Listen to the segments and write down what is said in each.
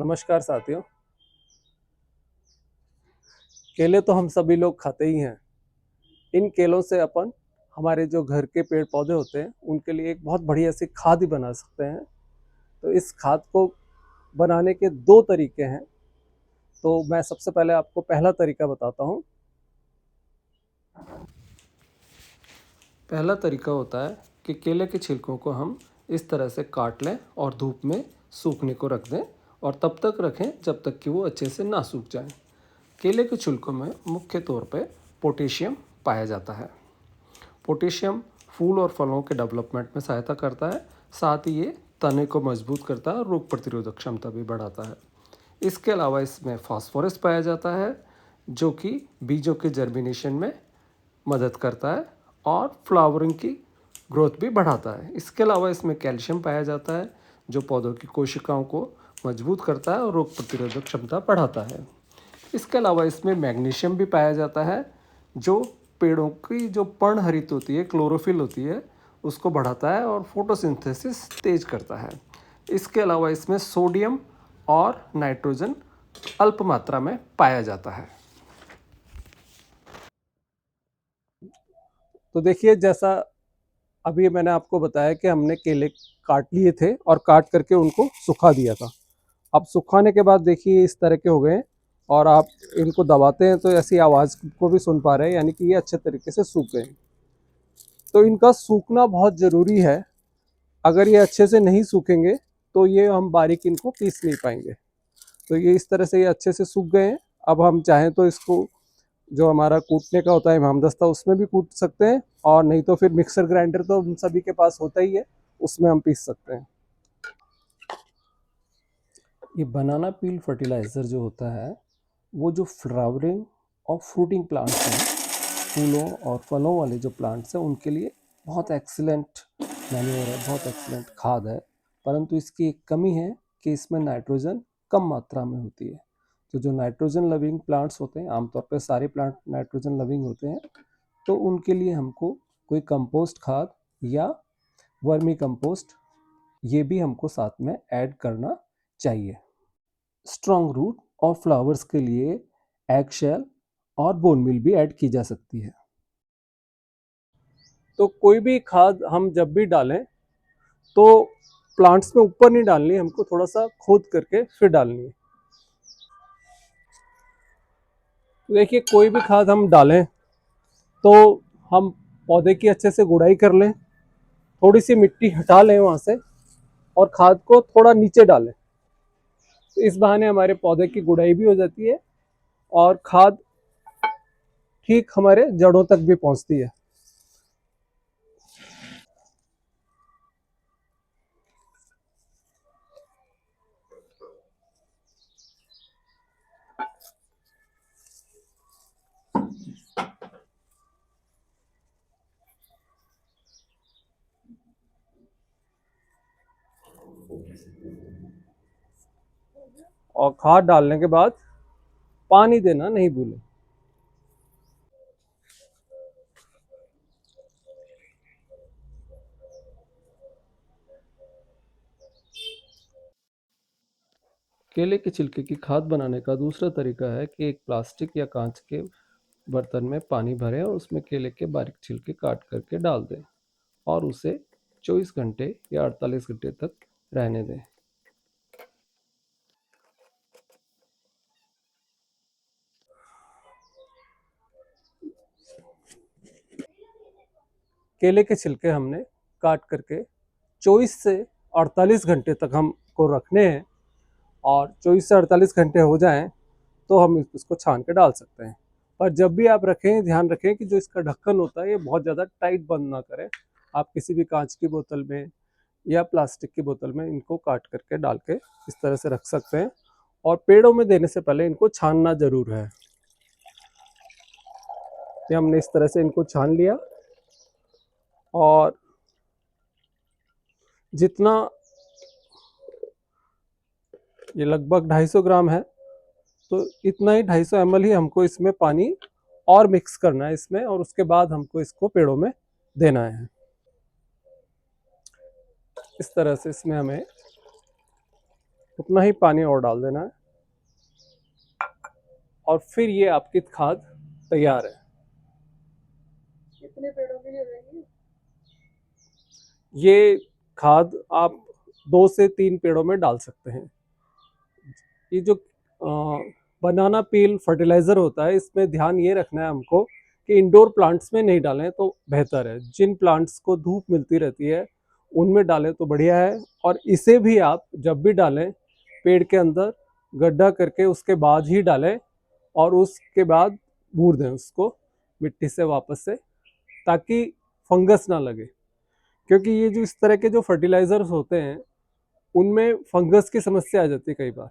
नमस्कार साथियों। केले तो हम सभी लोग खाते ही हैं। इन केलों से अपन हमारे जो घर के पेड़ पौधे होते हैं उनके लिए एक बहुत बढ़िया सी खाद ही बना सकते हैं। तो इस खाद को बनाने के दो तरीके हैं। तो मैं सबसे पहले आपको पहला तरीका बताता हूँ। पहला तरीका होता है कि केले के छिलकों को हम इस तरह से काट लें और धूप में सूखने को रख दें और तब तक रखें जब तक कि वो अच्छे से ना सूख जाए। केले के छिलकों में मुख्य तौर पे पोटेशियम पाया जाता है। पोटेशियम फूल और फलों के डेवलपमेंट में सहायता करता है। साथ ही ये तने को मजबूत करता है और रोग प्रतिरोधक क्षमता भी बढ़ाता है। इसके अलावा इसमें फास्फोरस पाया जाता है जो कि बीजों के जर्मिनेशन में मदद करता है और फ्लावरिंग की ग्रोथ भी बढ़ाता है। इसके अलावा इसमें कैल्शियम पाया जाता है जो पौधों की कोशिकाओं को मजबूत करता है और रोग प्रतिरोधक क्षमता बढ़ाता है। इसके अलावा इसमें मैग्नीशियम भी पाया जाता है जो पेड़ों की जो पर्णहरित होती है, क्लोरोफिल होती है, उसको बढ़ाता है और फोटोसिंथेसिस तेज करता है। इसके अलावा इसमें सोडियम और नाइट्रोजन अल्प मात्रा में पाया जाता है। तो देखिए, जैसा अभी मैंने आपको बताया कि हमने केले काट लिए थे और काट करके उनको सुखा दिया था। अब सुखाने के बाद देखिए इस तरह के हो गए और आप इनको दबाते हैं तो ऐसी आवाज़ को भी सुन पा रहे हैं, यानी कि ये अच्छे तरीके से सूख गए। तो इनका सूखना बहुत ज़रूरी है। अगर ये अच्छे से नहीं सूखेंगे तो ये हम बारीक इनको पीस नहीं पाएंगे। तो ये इस तरह से ये अच्छे से सूख गए हैं। अब हम चाहें तो इसको जो हमारा कूटने का होता है हेमदस्ता, उसमें भी कूट सकते हैं और नहीं तो फिर मिक्सर ग्राइंडर तो हम सभी के पास होता ही है, उसमें हम पीस सकते हैं। ये बनाना पील फर्टिलाइज़र जो होता है वो जो फ्लावरिंग और फ्रूटिंग प्लांट्स हैं, फूलों और फलों वाले जो प्लांट्स हैं उनके लिए बहुत एक्सीलेंट मैन्योर है, बहुत एक्सीलेंट खाद है। परंतु इसकी एक कमी है कि इसमें नाइट्रोजन कम मात्रा में होती है। तो जो नाइट्रोजन लविंग प्लांट्स होते हैं, आमतौर पर सारे प्लांट नाइट्रोजन लविंग होते हैं, तो उनके लिए हमको कोई कंपोस्ट खाद या वर्मी कंपोस्ट ये भी हमको साथ में ऐड करना चाहिए। स्ट्रॉन्ग रूट और फ्लावर्स के लिए एग शेल और बोन मील भी ऐड की जा सकती है। तो कोई भी खाद हम जब भी डालें तो प्लांट्स में ऊपर नहीं डालनी, हमको थोड़ा सा खोद करके फिर डालनी है। तो देखिए, कोई भी खाद हम डालें तो हम पौधे की अच्छे से गुड़ाई कर लें, थोड़ी सी मिट्टी हटा लें वहाँ से और खाद को थोड़ा नीचे डालें। तो इस बहाने हमारे पौधे की गुड़ाई भी हो जाती है और खाद ठीक हमारे जड़ों तक भी पहुँचती है। और खाद डालने के बाद पानी देना नहीं भूलें। केले के छिलके की खाद बनाने का दूसरा तरीका है कि एक प्लास्टिक या कांच के बर्तन में पानी भरें और उसमें केले के बारीक छिलके काट करके डाल दें और उसे 24 घंटे या 48 घंटे तक रहने दें। केले के छिलके हमने काट करके 24 से 48 घंटे तक हमको रखने हैं और 24 से 48 घंटे हो जाएं तो हम इसको छान के डाल सकते हैं। पर जब भी आप रखें, ध्यान रखें कि जो इसका ढक्कन होता है ये बहुत ज़्यादा टाइट बंद ना करें। आप किसी भी कांच की बोतल में या प्लास्टिक की बोतल में इनको काट करके डाल के इस तरह से रख सकते हैं और पेड़ों में देने से पहले इनको छानना ज़रूर है। ये हमने इस तरह से इनको छान लिया और जितना ये लगभग 250 ग्राम है, तो इतना ही 250 ml ही हमको इसमें पानी और मिक्स करना है इसमें, और उसके बाद हमको इसको पेड़ों में देना है। इस तरह से इसमें हमें उतना ही पानी और डाल देना है और फिर ये आपकी खाद तैयार है। कितने पेड़ों के लिए रहेगी? ये खाद आप 2 से 3 पेड़ों में डाल सकते हैं। ये जो बनाना पील फर्टिलाइज़र होता है, इसमें ध्यान ये रखना है हमको कि इंडोर प्लांट्स में नहीं डालें तो बेहतर है। जिन प्लांट्स को धूप मिलती रहती है उनमें डालें तो बढ़िया है। और इसे भी आप जब भी डालें पेड़ के अंदर गड्ढा करके उसके बाद ही डालें और उसके बाद बूर दें उसको मिट्टी से वापस से, ताकि फंगस ना लगे। क्योंकि ये जो इस तरह के जो फर्टिलाइजर्स होते हैं उनमें फंगस की समस्या आ जाती है कई बार।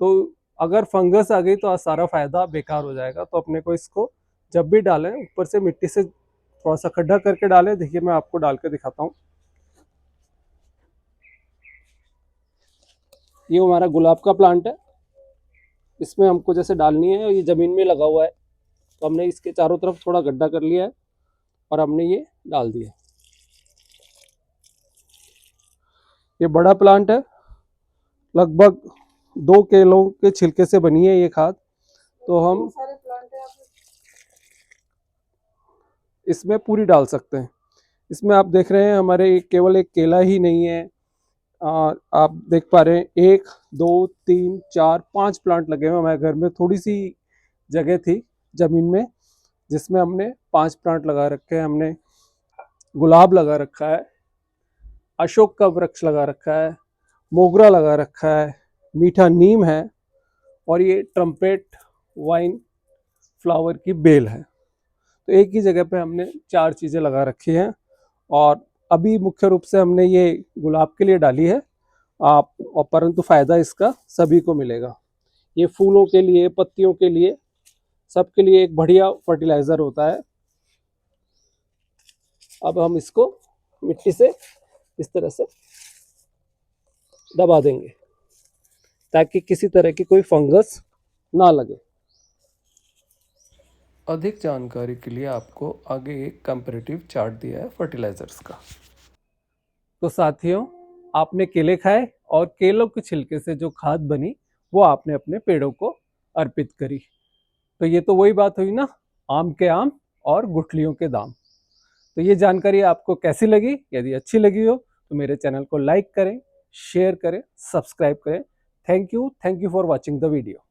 तो अगर फंगस आ गई तो सारा फायदा बेकार हो जाएगा। तो अपने को इसको जब भी डालें ऊपर से मिट्टी से थोड़ा सा खड्डा करके डालें। देखिए मैं आपको डाल के दिखाता हूँ। ये हमारा गुलाब का प्लांट है, इसमें हमको जैसे डालनी है, ये ज़मीन में लगा हुआ है तो हमने इसके चारों तरफ थोड़ा गड्ढा कर लिया है और हमने ये डाल दिया। ये बड़ा प्लांट है, लगभग 2 किलो के छिलके से बनी है ये खाद। तो हम सारे प्लांट है आप? इसमें पूरी डाल सकते हैं। इसमें आप देख रहे हैं हमारे केवल एक केला ही नहीं है, आप देख पा रहे हैं 1 2 3 4 5 प्लांट लगे हुए हैं। हमारे घर में थोड़ी सी जगह थी ज़मीन में जिसमें हमने 5 प्लांट लगा रखे हैं। हमने गुलाब लगा रखा है, अशोक का वृक्ष लगा रखा है, मोगरा लगा रखा है, मीठा नीम है और ये ट्रम्पेट वाइन फ्लावर की बेल है। तो एक ही जगह पे हमने 4 चीज़ें लगा रखी हैं और अभी मुख्य रूप से हमने ये गुलाब के लिए डाली है आप, और परंतु फ़ायदा इसका सभी को मिलेगा। ये फूलों के लिए, पत्तियों के लिए, सबके लिए एक बढ़िया फर्टिलाइज़र होता है। अब हम इसको मिट्टी से इस तरह से दबा देंगे ताकि किसी तरह की कोई फंगस ना लगे। अधिक जानकारी के लिए आपको आगे एक कंपैरेटिव चार्ट दिया है फर्टिलाइजर्स का। तो साथियों, आपने केले खाए और केलों के छिलके से जो खाद बनी वो आपने अपने पेड़ों को अर्पित करी। तो ये तो वही बात हुई ना, आम के आम और गुठलियों के दाम। तो ये जानकारी आपको कैसी लगी? यदि अच्छी लगी हो तो मेरे चैनल को लाइक करें, शेयर करें, सब्सक्राइब करें। Thank you for watching the video.